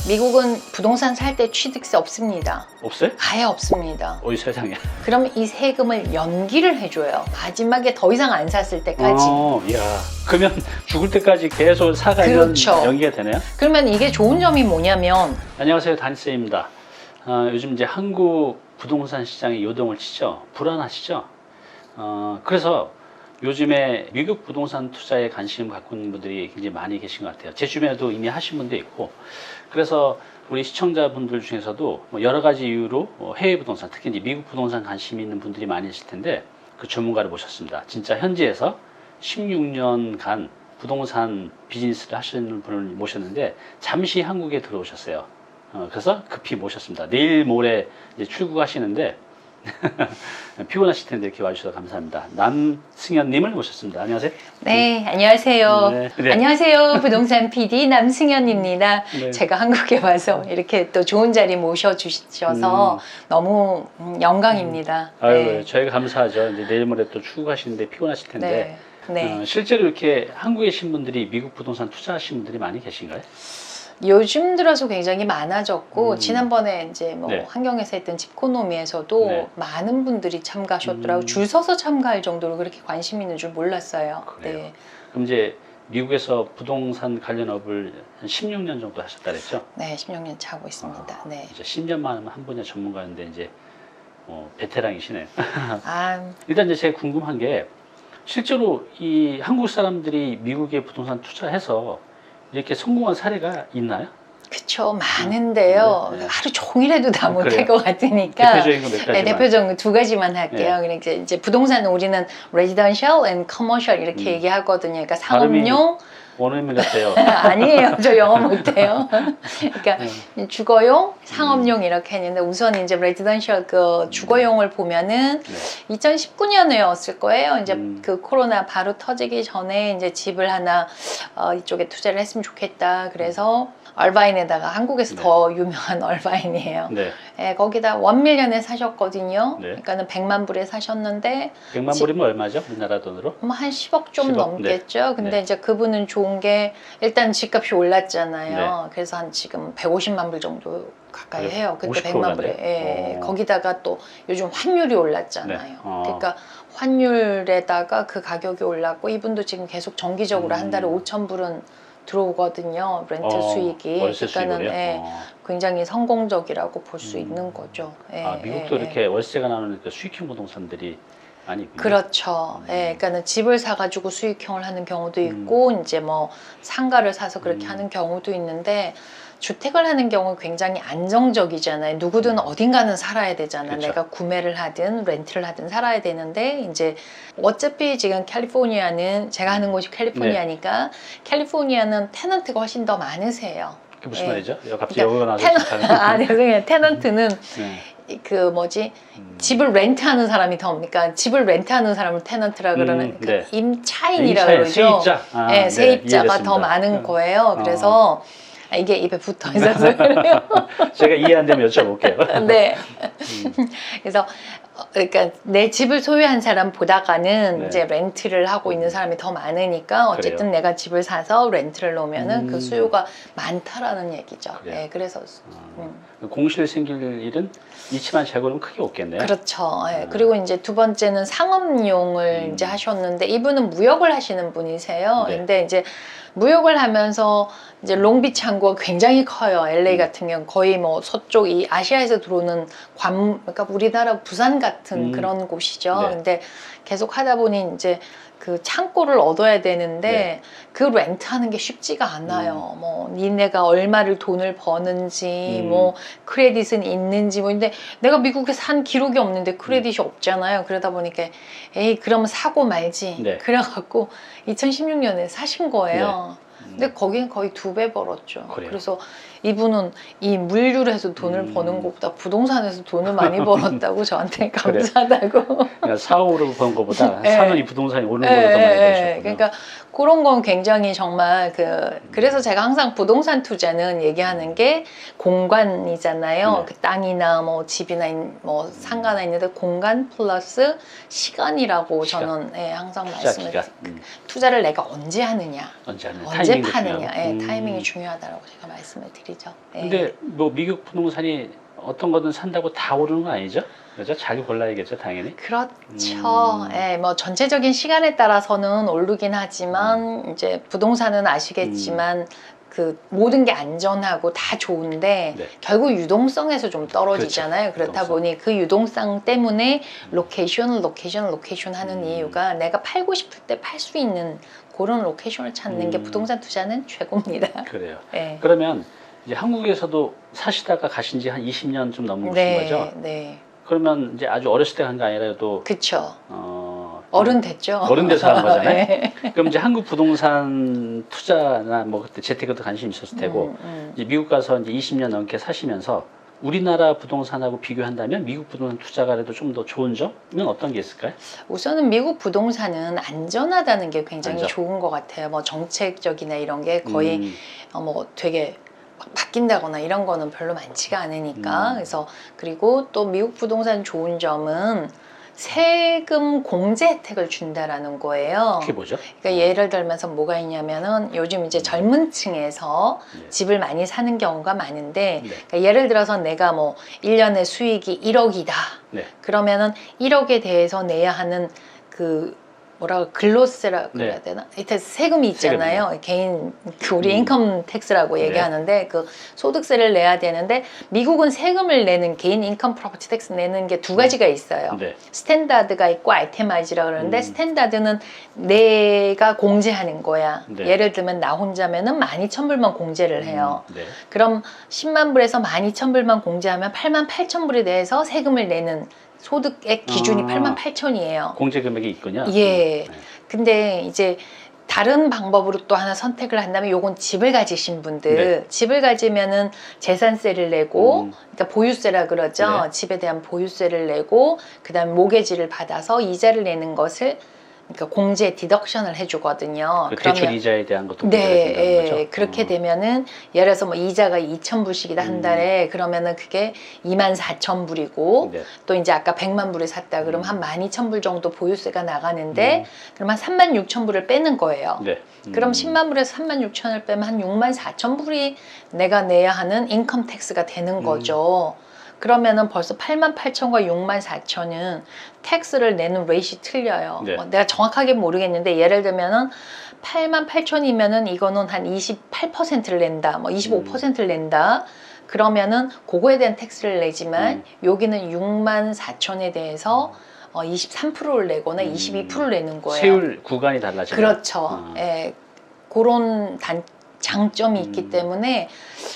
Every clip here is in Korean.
미국은 부동산 살 때 취득세 없습니다. 없어요? 아예 없습니다. 어이 세상에. 그럼 이 세금을 연기를 해줘요. 마지막에 더 이상 안 샀을 때까지. 이야. 그러면 죽을 때까지 계속 사가 그렇죠. 연기가 되네요? 그러면 이게 좋은 점이 뭐냐면 안녕하세요, 단쌤입니다. 요즘 이제 한국 부동산 시장이 요동을 치죠. 불안하시죠? 그래서 요즘에 미국 부동산 투자에 관심 갖고 있는 분들이 굉장히 많이 계신 것 같아요. 제 주변에도 이미 하신 분도 있고, 그래서 우리 시청자분들 중에서도 뭐 여러 가지 이유로 해외 부동산, 특히 이제 미국 부동산 관심 있는 분들이 많이 있을 텐데, 그 전문가를 모셨습니다. 진짜 현지에서 16년간 부동산 비즈니스를 하시는 분을 모셨는데, 잠시 한국에 들어오셨어요. 그래서 급히 모셨습니다. 내일 모레 이제 출국하시는데, 피곤하실 텐데 이렇게 와주셔서 감사합니다. 남승현님을 모셨습니다. 안녕하세요. 네, 안녕하세요. 네. 안녕하세요. 부동산 PD 남승현입니다. 네. 제가 한국에 와서 이렇게 또 좋은 자리 모셔주셔서 너무 영광입니다. 아유, 네. 저희가 감사하죠. 이제 내일 모레 또 출국하시는데 피곤하실 텐데. 네. 실제로 이렇게 한국에 계신 분들이 미국 부동산 투자하신 분들이 많이 계신가요? 요즘 들어서 굉장히 많아졌고 지난번에 이제 뭐 네. 환경에서 했던 집코노미에서도 네. 많은 분들이 참가하셨더라고요. 줄 서서 참가할 정도로 그렇게 관심 있는 줄 몰랐어요. 그래요? 네. 그럼 이제 미국에서 부동산 관련 업을 한 16년 정도 하셨다 그랬죠? 네, 16년 차고 있습니다. 네. 이제 10년만 한 분야 전문가인데 이제 베테랑이시네요. 아, 일단 이제 제가 궁금한 게 실제로 이 한국 사람들이 미국에 부동산 투자해서 이렇게 성공한 사례가 있나요? 그쵸. 많은데요. 네. 하루 종일 해도 다 못할 그래요? 것 같으니까. 대표적인 거 몇 가지만. 네, 대표적인 두 가지만 할게요. 네. 그러니까 이제 부동산은 우리는 residential and commercial 이렇게 얘기하거든요. 그러니까 상업용, 원어민 같아요. 아니에요. 저 영어 못해요. 그러니까 주거용, 상업용 이렇게 했는데 우선 이제 레지던셜 그 주거용을 보면은 네. 2019년이었을 거예요. 이제 그 코로나 바로 터지기 전에 이제 집을 하나 이쪽에 투자를 했으면 좋겠다. 그래서 얼바인에다가 한국에서 네. 더 유명한 얼바인이에요. 네. 네, 거기다 1밀리언에 사셨거든요. 네. 그러니까는 100만 불에 사셨는데 100만 불이면 얼마죠? 우리나라 돈으로? 뭐 한 10억 좀 10억? 넘겠죠. 네. 근데 네. 이제 그분은 좋은 게 일단 집값이 올랐잖아요. 그래서 한 지금 150만 불 정도 가까이 그래요? 해요. 그때 50% 100만 불에. 올랐네요? 예. 거기다가 또 요즘 환율이 올랐잖아요. 네. 그러니까 환율에다가 그 가격이 올랐고 이분도 지금 계속 정기적으로 한 달에 5천 불은 들어오거든요. 렌트 수익이. 월세 그러니까는 수익을요? 예, 굉장히 성공적이라고 볼 수 있는 거죠. 예, 미국도 예, 이렇게 월세가 나오는 그 수익형 부동산들이 많이 있군요. 그렇죠. 예, 그러니까는 집을 사가지고 수익형을 하는 경우도 있고, 이제 뭐 상가를 사서 그렇게 하는 경우도 있는데, 주택을 하는 경우는 굉장히 안정적이잖아요. 누구든 어딘가는 살아야 되잖아. 그렇죠. 내가 구매를 하든 렌트를 하든 살아야 되는데, 이제 어차피 지금 캘리포니아는 제가 하는 곳이 캘리포니아니까 캘리포니아는 테넌트가 훨씬 더 많으세요. 그게 무슨 예. 말이죠? 갑자기 그러니까 여기가 나와서 아니, 그냥 테넌트는 네. 그 뭐지 집을 렌트하는 사람이 더 그러니까 집을 렌트하는 사람을 테넌트라 그러는 그 네. 임차인이라 임차인, 그러죠. 세입자. 네, 세입자가 이해됐습니다. 더 많은 거예요. 그래서 이게 입에 붙어 있어서 그래요. 제가 이해 안 되면 여쭤볼게요. 네. 그래서 그러니까 내 집을 소유한 사람보다가는 네. 이제 렌트를 하고 있는 사람이 더 많으니까 어쨌든 그래요? 내가 집을 사서 렌트를 놓으면은 그 수요가 많다라는 얘기죠. 그래요? 네, 그래서 공실 생길 일은 이치만 재고는 크게 없겠네요. 그렇죠. 예. 그리고 이제 두 번째는 상업용을 이제 하셨는데 이분은 무역을 하시는 분이세요. 네. 근데 이제 무역을 하면서 이제 롱비치 항구가 굉장히 커요. LA 같은 경우 거의 뭐 서쪽 이 아시아에서 들어오는 그러니까 우리나라 부산 같은 그런 곳이죠. 네. 근데 계속 하다 보니 이제 그 창고를 얻어야 되는데 네. 그 렌트하는 게 쉽지가 않아요. 뭐 니네가 얼마를 돈을 버는지 뭐 크레딧은 있는지 뭐 근데 내가 미국에 산 기록이 없는데 크레딧이 없잖아요. 그러다 보니까 에이 그러면 사고 말지. 네. 그래갖고 2016년에 사신 거예요. 근데 거긴 거의 2배 벌었죠. 그래요? 그래서 이분은 이 물류를 해서 돈을 버는 것보다 부동산에서 돈을 많이 벌었다고 저한테 감사하다고. 그러니까 사업으로 번 것보다 네. 사는 이 부동산이 오는 거보다 더 많이 버셨군요. 그러니까 그런 건 굉장히 정말 그래서 제가 항상 부동산 투자는 얘기하는 게 공간이잖아요. 네. 그 땅이나 뭐 집이나 뭐 상가나 있는데 공간 플러스 시간이라고 시간. 저는 항상 투자 말씀을 기간. 투자를 내가 언제 하느냐, 언제 하느냐. 언제 타이밍도 파느냐, 중요하고. 타이밍이 중요하다고 제가 말씀을 드리죠. 것이죠. 예. 근데 뭐 미국 부동산이 어떤 거든 산다고 다 오르는 거 아니죠? 그죠? 잘 골라야겠죠, 당연히. 그렇죠. 예, 뭐 전체적인 시간에 따라서는 오르긴 하지만 이제 부동산은 아시겠지만 그 모든 게 안전하고 다 좋은데 네. 결국 유동성에서 좀 떨어지잖아요. 그렇죠. 그렇다 유동성. 보니 그 유동성 때문에 로케이션 하는 이유가 내가 팔고 싶을 때 팔 수 있는 그런 로케이션을 찾는 게 부동산 투자는 최고입니다. 그래요. 예. 그러면 이제 한국에서도 사시다가 가신 지 한 20년 좀 넘으신 거죠? 네. 그러면 이제 아주 어렸을 때 간 게 아니라도 그쵸. 어, 어른 됐죠. 어른 돼서 한 거잖아요. 네. 그럼 이제 한국 부동산 투자나 뭐 그때 재테크도 관심 있었을 테고 이제 미국 가서 이제 20년 넘게 사시면서 우리나라 부동산하고 비교한다면 미국 부동산 투자가 그래도 좀 더 좋은 점은 어떤 게 있을까요? 우선은 미국 부동산은 안전하다는 게 굉장히 안전. 좋은 것 같아요. 뭐 정책적이나 이런 게 거의 뭐 되게 막 바뀐다거나 이런 거는 별로 많지가 않으니까. 그래서 그리고 또 미국 부동산 좋은 점은 세금 공제 혜택을 준다라는 거예요. 그게 뭐죠? 그러니까 예를 들면서 뭐가 있냐면은 요즘 이제 젊은 층에서 네. 집을 많이 사는 경우가 많은데 네. 그러니까 예를 들어서 내가 뭐 1년에 수익이 1억이다. 네. 그러면은 1억에 대해서 내야 하는 그 뭐라고 글로세라 네. 그래야 되나? 하여튼 세금이 있잖아요. 개인 그 우리 인컴 텍스라고 네. 얘기하는데 그 소득세를 내야 되는데 미국은 세금을 내는 개인 인컴 프로퍼티 텍스 내는 게 두 가지가 있어요. 네. 스탠다드가 있고 아이테마이즈라 그러는데 스탠다드는 내가 공제하는 거야. 네. 예를 들면 나 혼자면은 12,000불만 공제를 해요. 네. 그럼 10만 불에서 12,000불만 공제하면 88,000불에 대해서 세금을 내는 소득의 기준이 88,000이에요. 공제 금액이 있군요. 예. 네. 근데 이제 다른 방법으로 또 하나 선택을 한다면 요건 집을 가지신 분들 네. 집을 가지면은 재산세를 내고 그러니까 보유세라 그러죠. 네. 집에 대한 보유세를 내고 그다음에 모게지를 받아서 이자를 내는 것을 그러니까 공제 디덕션을 해주거든요. 그 대출 이자에 대한 것도 공제가 네, 된다는 거죠. 예, 그렇게 되면은 예를 들어서 뭐 이자가 2,000불씩이다 한 달에 그러면은 그게 24,000불이고 네. 또 이제 아까 100만 불을 샀다 그러면 한 12,000불 정도 보유세가 나가는데 그럼 한 36,000불을 빼는 거예요. 네. 그럼 10만 불에서 36,000을 빼면 한 64,000불이 내가 내야 하는 인컴 텍스가 되는 거죠. 그러면은 벌써 88,000과 64,000은 텍스를 내는 레이시 틀려요. 네. 내가 정확하게 모르겠는데 예를 들면은 88,000이면은 이거는 한 28%를 낸다, 뭐 25%를 낸다. 그러면은 그거에 대한 텍스를 내지만 여기는 64,000에 대해서 23%를 내거나 22%를 내는 거예요. 세율 구간이 달라져요. 그렇죠. 예, 그런 장점이 있기 때문에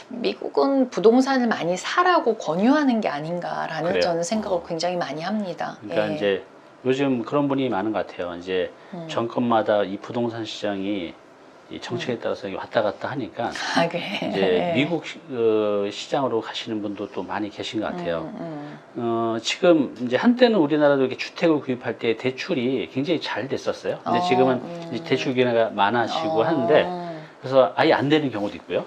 미국은 부동산을 많이 사라고 권유하는 게 아닌가라는 그래요? 저는 생각을 굉장히 많이 합니다. 그러니까 예. 이제 요즘 그런 분이 많은 것 같아요. 이제 정권마다 이 부동산 시장이 이 정책에 따라서 왔다 갔다 하니까 아, 그래. 이제 예. 미국 시장으로 가시는 분도 또 많이 계신 것 같아요. 지금 이제 한때는 우리나라도 이렇게 주택을 구입할 때 대출이 굉장히 잘 됐었어요. 근데 지금은 이제 대출 기회가 많아지고 하는데 그래서 아예 안 되는 경우도 있고요.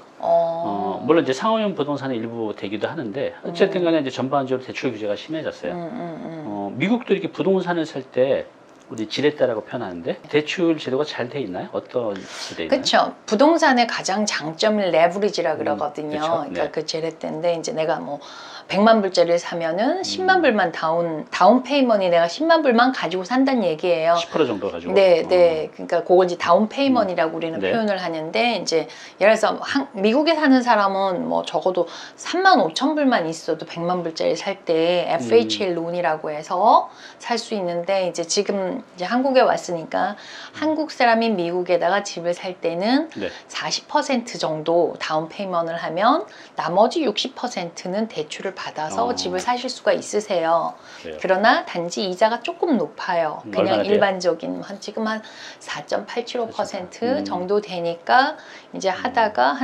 물론 이제 상호형 부동산의 일부 되기도 하는데 어쨌든 간에 이제 전반적으로 대출 규제가 심해졌어요. 미국도 이렇게 부동산을 살 때 우리 지렛대라고 표현하는데 대출 제도가 잘 돼 있나요? 어떤 돼 있나요? 그렇죠. 부동산의 가장 장점을 레버리지라 그러거든요. 그쵸? 그러니까 네. 그 제레때인데 이제 내가 뭐 100만 불짜리를 사면은 10만 불만 다운 페이먼이 내가 10만 불만 가지고 산다는 얘기예요. 10% 정도 가지고. 네, 네. 그러니까 그걸 이제 다운 페이먼이라고 우리는 네. 표현을 하는데 이제 예를 들어서 미국에 사는 사람은 뭐 적어도 3만 5천 불만 있어도 100만 불짜리 살 때 FHA 론이라고 해서 살 수 있는데 이제 지금 이제 한국에 왔으니까 한국 사람이 미국에다가 집을 살 때는 네. 40% 정도 다운 페이먼을 하면 나머지 60%는 대출을 받아서 집을 사실 수가 있으세요. 그래요. 그러나 단지 이자가 조금 높아요. 얼마나 그냥 돼요? 일반적인 지금 한 4.875% 정도 되니까 이제 하다가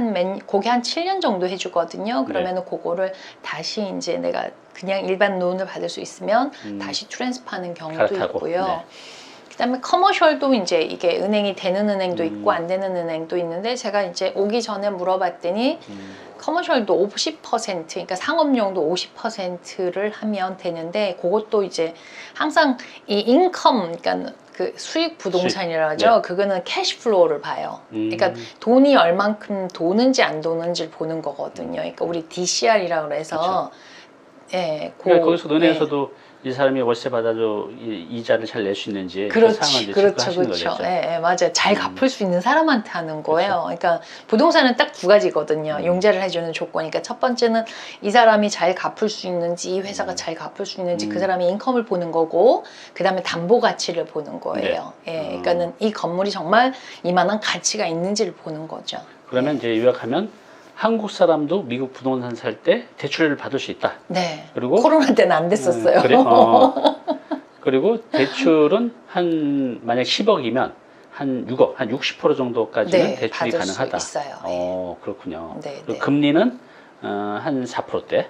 그게 한 7년 정도 해주거든요. 그러면은 그거를 다시 이제 내가 그냥 일반 론을 받을 수 있으면 다시 트랜스파하는 경우도 갈아타고. 있고요. 네. 그다음에 커머셜도 이제 이게 은행이 되는 은행도 있고 안 되는 은행도 있는데 제가 이제 오기 전에 물어봤더니 커머셜도 50% 그러니까 상업용도 50%를 하면 되는데 그것도 이제 항상 이 인컴 그러니까 그 수익 부동산이라 하죠. 네. 그거는 캐시플로우를 봐요. 그러니까 돈이 얼만큼 도는지 안 도는지를 보는 거거든요. 그러니까 우리 DCR이라고 해서 예, 그러니까 거기서 은행에서도 이 사람이 월세 받아도 이자를 잘 낼 수 있는지 그 상황을 그렇지, 이제 그렇죠, 체크하시는 그렇죠. 거겠죠. 예, 예, 맞아요. 잘 갚을 수 있는 사람한테 하는 거예요. 그러니까 부동산은 딱 두 가지거든요. 용자를 해주는 조건이니까 첫 번째는 이 사람이 잘 갚을 수 있는지, 이 회사가 잘 갚을 수 있는지, 그 사람의 인컴을 보는 거고, 그 다음에 담보 가치를 보는 거예요. 예, 그러니까는 이 건물이 정말 이만한 가치가 있는지를 보는 거죠. 그러면 이제 요약하면 한국 사람도 미국 부동산 살 때 대출을 받을 수 있다. 네. 그리고 코로나 때는 안 됐었어요. 그래? 그리고 대출은 한 만약 10억이면 한 6억, 한 60% 정도까지는 네, 대출이 받을 수 가능하다. 있어요. 그렇군요. 네, 그리고 네. 금리는 한 4%대,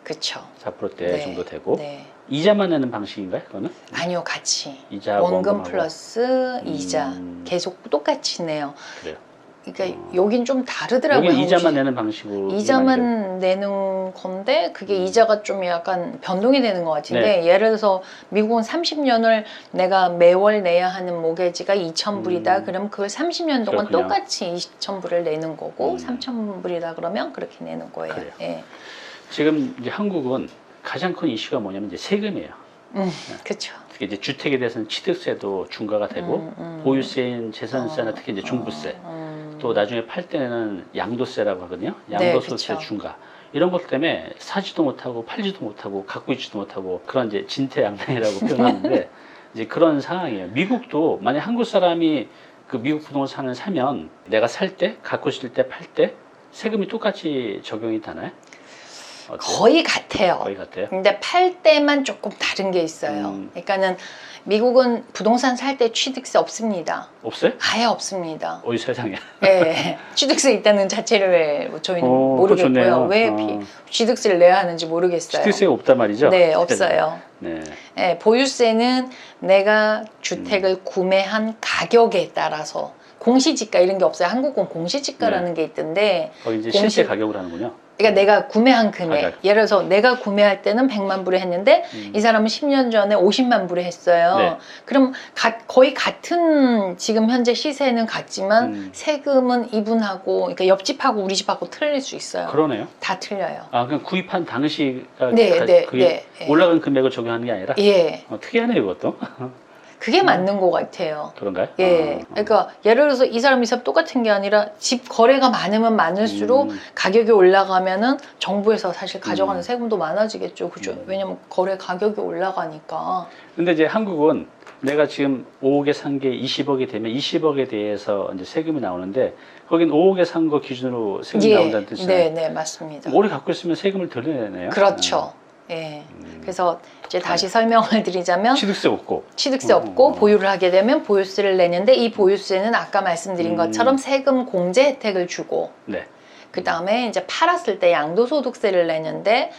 그렇죠. 4%대 네, 정도 되고 네. 이자만 내는 방식인가요? 그거는? 아니요, 같이. 이자 원금 원금하고. 플러스 이자 계속 똑같이 내요. 그래요. 그러니까 여긴 좀 다르더라고요. 여기 이자만 한국이. 내는 방식으로 이자만 내는 건데 그게 이자가 좀 약간 변동이 되는 것 같은데 예를 들어서 미국은 30년을 내가 매월 내야 하는 모게지가 2,000불이다. 그러면 그걸 30년 동안 그렇군요. 똑같이 2,000불을 내는 거고 3,000불이다 그러면 그렇게 내는 거예요. 그래요. 예. 지금 이제 한국은 가장 큰 이슈가 뭐냐면 이제 세금이에요. 그렇죠. 특히 이제 주택에 대해서는 취득세도 중과가 되고 보유세인 재산세나 특히 이제 중부세 또 나중에 팔 때는 양도세라고 하거든요. 양도소득세 그쵸. 중과 이런 것 때문에 사지도 못하고 팔지도 못하고 갖고 있지도 못하고 그런 이제 진퇴양난이라고 표현하는데 이제 그런 상황이에요. 미국도 만약 한국 사람이 그 미국 부동산을 사면 내가 살 때, 갖고 있을 때, 팔 때 세금이 똑같이 적용이 되나요? 어때요? 거의 같아요. 거의 같아요. 근데 팔 때만 조금 다른 게 있어요. 그러니까는 미국은 부동산 살 때 취득세 없습니다. 없어요? 아예 없습니다. 어이 세상에. 네, 취득세 있다는 자체를 저희는 그거 모르겠고요. 좋네요. 왜 취득세를 내야 하는지 모르겠어요. 취득세가 없단 말이죠? 네, 없어요. 네. 네, 보유세는 내가 주택을 구매한 가격에 따라서 공시지가 이런 게 없어요. 한국은 공시지가라는 게 있던데 거기 이제 공시- 실제 가격을 하는군요. 그러니까 내가 구매한 금액 가격. 예를 들어서 내가 구매할 때는 100만 불에 했는데 이 사람은 10년 전에 50만 불에 했어요. 네. 그럼 거의 같은 지금 현재 시세는 같지만 세금은 이분하고 그러니까 옆집하고 우리 집하고 틀릴 수 있어요. 그러네요. 다 틀려요. 아, 그럼 구입한 당시가 네, 네, 그게 네. 올라간 금액을 적용하는 게 아니라 예, 특이하네요, 이것도. 그게 맞는 것 같아요. 그런가요? 예, 그러니까 예를 들어서 이 사람 이 사람 똑같은 게 아니라 집 거래가 많으면 많을수록 가격이 올라가면은 정부에서 사실 가져가는 세금도 많아지겠죠, 그죠? 왜냐면 거래 가격이 올라가니까. 근데 이제 한국은 내가 지금 5억에 산 게 20억이 되면 20억에 대해서 이제 세금이 나오는데 거긴 5억에 산 거 기준으로 세금이 나온다는 뜻이잖아요. 네, 네, 맞습니다. 오래 갖고 있으면 세금을 덜 내네요. 그렇죠. 예. 그래서 이제 다시 설명을 드리자면 취득세 없고. 취득세 없고 보유를 하게 되면 보유세를 내는데 이 보유세는 아까 말씀드린 것처럼 세금 공제 혜택을 주고 네. 그 다음에 이제 팔았을 때 양도소득세를 내는데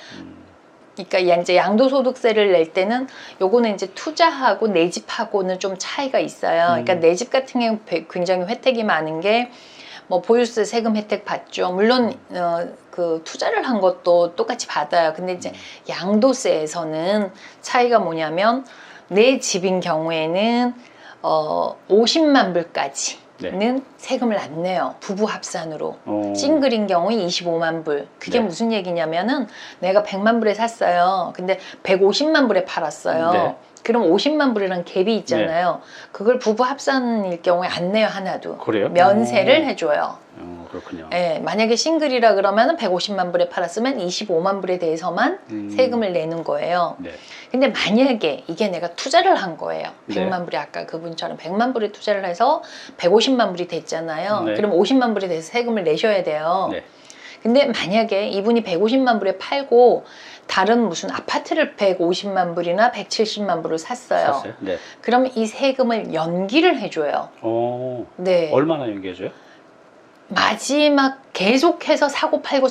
그러니까 이제 양도소득세를 낼 때는 요거는 이제 투자하고 내 집하고는 좀 차이가 있어요. 그러니까 내 집 같은 경우 굉장히 혜택이 많은 게 뭐 보유세 세금 혜택 받죠. 물론 그 투자를 한 것도 똑같이 받아요. 근데 이제 양도세에서는 차이가 뭐냐면 내 집인 경우에는 50만 불까지는 세금을 안 내요. 부부 합산으로. 싱글인 경우에 25만 불. 그게 네. 무슨 얘기냐면은 내가 100만 불에 샀어요. 근데 150만 불에 팔았어요. 네. 그럼 50만 불이라는 갭이 있잖아요. 그걸 부부 합산일 경우에 안 내요, 하나도. 그래요? 면세를 해줘요. 그렇군요. 예, 만약에 싱글이라 그러면 150만 불에 팔았으면 25만 불에 대해서만 세금을 내는 거예요. 네. 근데 만약에 이게 내가 투자를 한 거예요. 네. 100만 불에 아까 그분처럼 100만 불에 투자를 해서 150만 불이 됐잖아요. 네. 그럼 50만 불에 대해서 세금을 내셔야 돼요. 네. 근데 만약에 이분이 150만 불에 팔고 다른 무슨 아파트를 150만 불이나 170만 불을 샀어요. 네. 그럼 이 세금을 연기를 해줘요. 네. 얼마나 연기해줘요? 마지막 계속해서 사고 팔고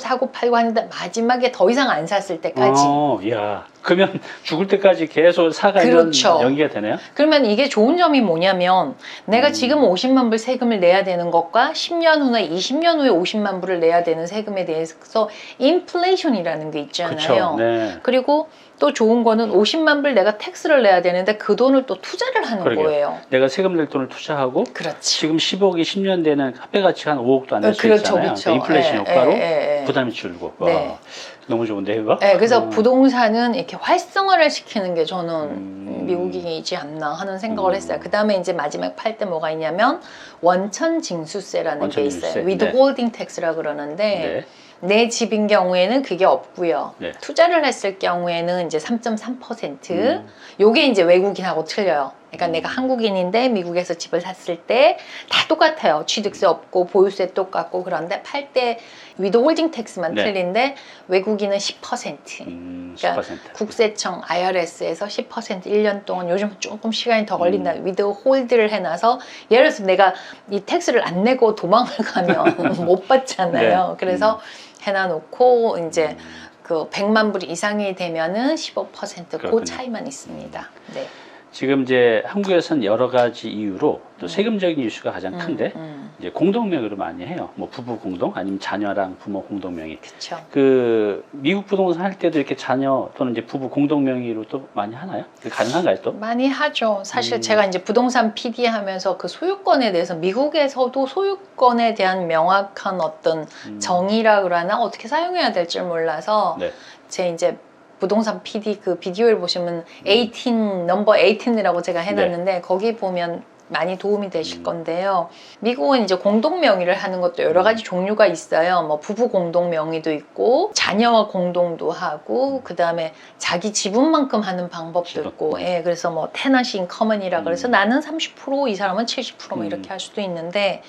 하는데 마지막에 더 이상 안 샀을 때까지. 야, 그러면 죽을 때까지 계속 사가 그렇죠. 이런 연기가 되네요? 그러면 이게 좋은 점이 뭐냐면 내가 지금 50만 불 세금을 내야 되는 것과 10년 후나 20년 후에 50만 불을 내야 되는 세금에 대해서 인플레이션이라는 게 있잖아요. 그렇죠. 네. 그리고 또 좋은 거는 50만 불 내가 텍스를 내야 되는데 그 돈을 또 투자를 하는 그러게요. 거예요. 내가 세금 낼 돈을 투자하고 그렇지. 지금 10억이 10년 되는 화폐 가치가 한 5억도 안 될 수 그렇죠, 있잖아요. 그렇죠. 그러니까 인플레이션 효과로 예. 부담이 줄고. 네. 와, 너무 좋은데 이거? 네, 그래서 부동산은 이렇게 활성화를 시키는 게 저는 음. 미국이지 않나 하는 생각을 했어요. 그 다음에 이제 마지막 팔 때 뭐가 있냐면 원천 징수세라는 게 있어요. 원천 징수세. withholding tax라 그러는데 네. 내 집인 경우에는 그게 없고요. 네. 투자를 했을 경우에는 이제 3.3%. 요게 이제 외국인하고 틀려요. 그러니까 내가 한국인인데 미국에서 집을 샀을 때 다 똑같아요. 취득세 없고 보유세 똑같고 그런데 팔 때 withholding tax만 네. 틀린데 외국인은 10%. 10%. 그러니까 국세청 IRS에서 10% 1년 동안 요즘 조금 시간이 더 걸린다. withhold를 해놔서 예를 들어서 내가 이 텍스를 안 내고 도망을 가면 못 받잖아요. 네. 그래서 해놔놓고 이제 그 100만 불 이상이 되면은 15% 그 그렇군요. 차이만 있습니다. 네. 지금 이제 한국에서는 여러 가지 이유로 또 세금적인 이슈가 가장 큰데 이제 공동명의로 많이 해요. 뭐 부부 공동 아니면 자녀랑 부모 공동명의. 그렇죠. 그 미국 부동산 할 때도 이렇게 자녀 또는 이제 부부 공동명의로 또 많이 하나요? 그게 가능한가요 또? 많이 하죠. 사실 제가 이제 부동산 PD 하면서 그 소유권에 대해서 미국에서도 소유권에 대한 명확한 어떤 정의라 그러나 어떻게 사용해야 될 줄 몰라서 네. 제 이제 부동산 PD 그 비디오를 보시면 18 넘버 18이라고 제가 해놨는데 거기 보면 많이 도움이 되실 건데요. 미국은 이제 공동 명의를 하는 것도 여러 가지 종류가 있어요. 뭐 부부 공동 명의도 있고 자녀와 공동도 하고 그 다음에 자기 지분만큼 하는 방법도 지분. 있고, 예, 그래서 뭐 테너시 인 커먼이라 그래서 나는 30% 이 사람은 70% 이렇게 할 수도 있는데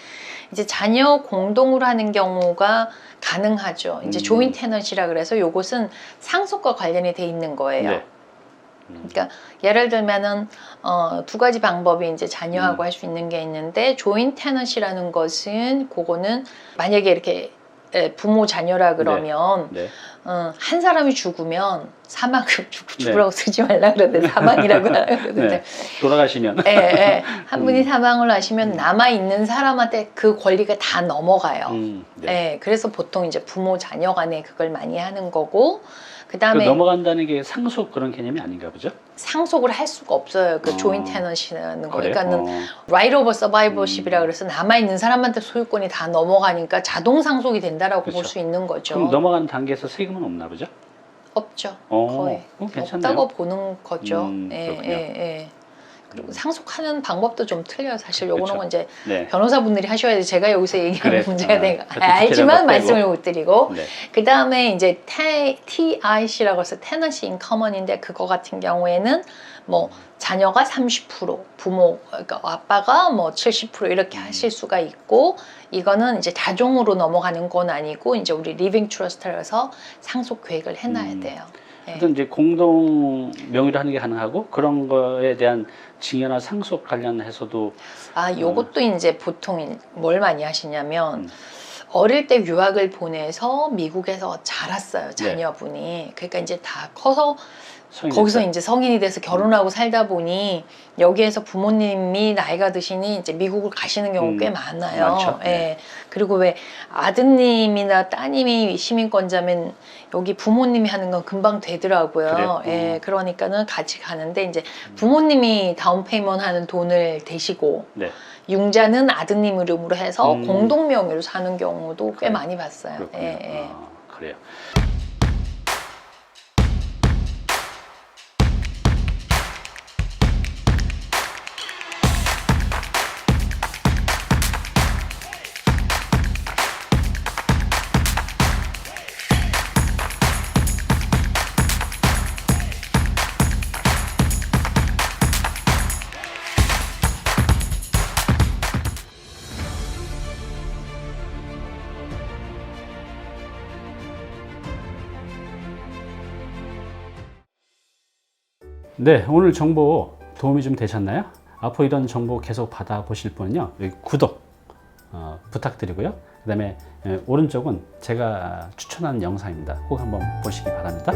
이제 자녀 공동으로 하는 경우가 가능하죠. 이제 조인 테너시라 그래서 요것은 상속과 관련이 돼 있는 거예요. 네. 그러니까 예를 들면은 두 가지 방법이 이제 자녀하고 할 수 있는 게 있는데 조인 테너시라는 것은 그거는 만약에 이렇게 부모 자녀라 그러면 네. 한 사람이 죽으면 사망 죽으라고 쓰지 말라 그러는데 사망이라고 그러는데 네. 돌아가시면 한 분이 사망을 하시면 남아 있는 사람한테 그 권리가 다 넘어가요. 네. 그래서 보통 이제 부모 자녀 간에 그걸 많이 하는 거고 그다음에 넘어간다는 게 상속 그런 개념이 아닌가 보죠? 상속을 할 수가 없어요. 그 조인 테넌시라는 거. 그래요? 그러니까는 right over survivorship이라 그래서 남아 있는 사람한테 소유권이 다 넘어가니까 자동 상속이 된다라고 볼 그렇죠. 수 있는 거죠. 그럼 넘어가는 단계에서 세금은 없나 보죠? 없죠. 거의 괜찮네요. 없다고 보는 거죠. 그렇군요. 그리고 상속하는 방법도 좀 틀려요. 사실 요거는 그렇죠. 이제 네. 변호사분들이 하셔야 돼. 제가 여기서 얘기하는 그래. 문제가 되니까 하여튼 알지만 디테일한 거 말씀을 못 드리고 네. 그 다음에 이제 TIC라고 해서 테너시 인커먼인데 그거 같은 경우에는 뭐 자녀가 30% 부모 그러니까 아빠가 뭐 70% 이렇게 하실 수가 있고 이거는 이제 다종으로 넘어가는 건 아니고 이제 우리 리빙 트러스트라서 상속 계획을 해놔야 돼요. 하여튼 이제 공동 명의로 하는 게 가능하고 그런 거에 대한 증여나 상속 관련해서도 요것도 이제 보통 뭘 많이 하시냐면 어릴 때 유학을 보내서 미국에서 자랐어요, 자녀분이. 그러니까 이제 다 커서 거기서 이제 성인이 돼서 결혼하고 살다 보니 여기에서 부모님이 나이가 드시니 이제 미국을 가시는 경우 꽤 많아요. 많죠. 네. 그리고 왜 아드님이나 따님이 시민권자면 여기 부모님이 하는 건 금방 되더라고요. 그래요? 그러니까는 같이 가는데 이제 부모님이 다운 페이먼트 하는 돈을 대시고 네. 융자는 아드님 이름으로 해서 공동 명의로 사는 경우도 꽤 많이 봤어요. 그렇군요. 그래요. 네, 오늘 정보 도움이 좀 되셨나요? 앞으로 이런 정보 계속 받아보실 분은요, 여기 구독 부탁드리고요. 그다음에 오른쪽은 제가 추천하는 영상입니다. 꼭 한번 보시기 바랍니다.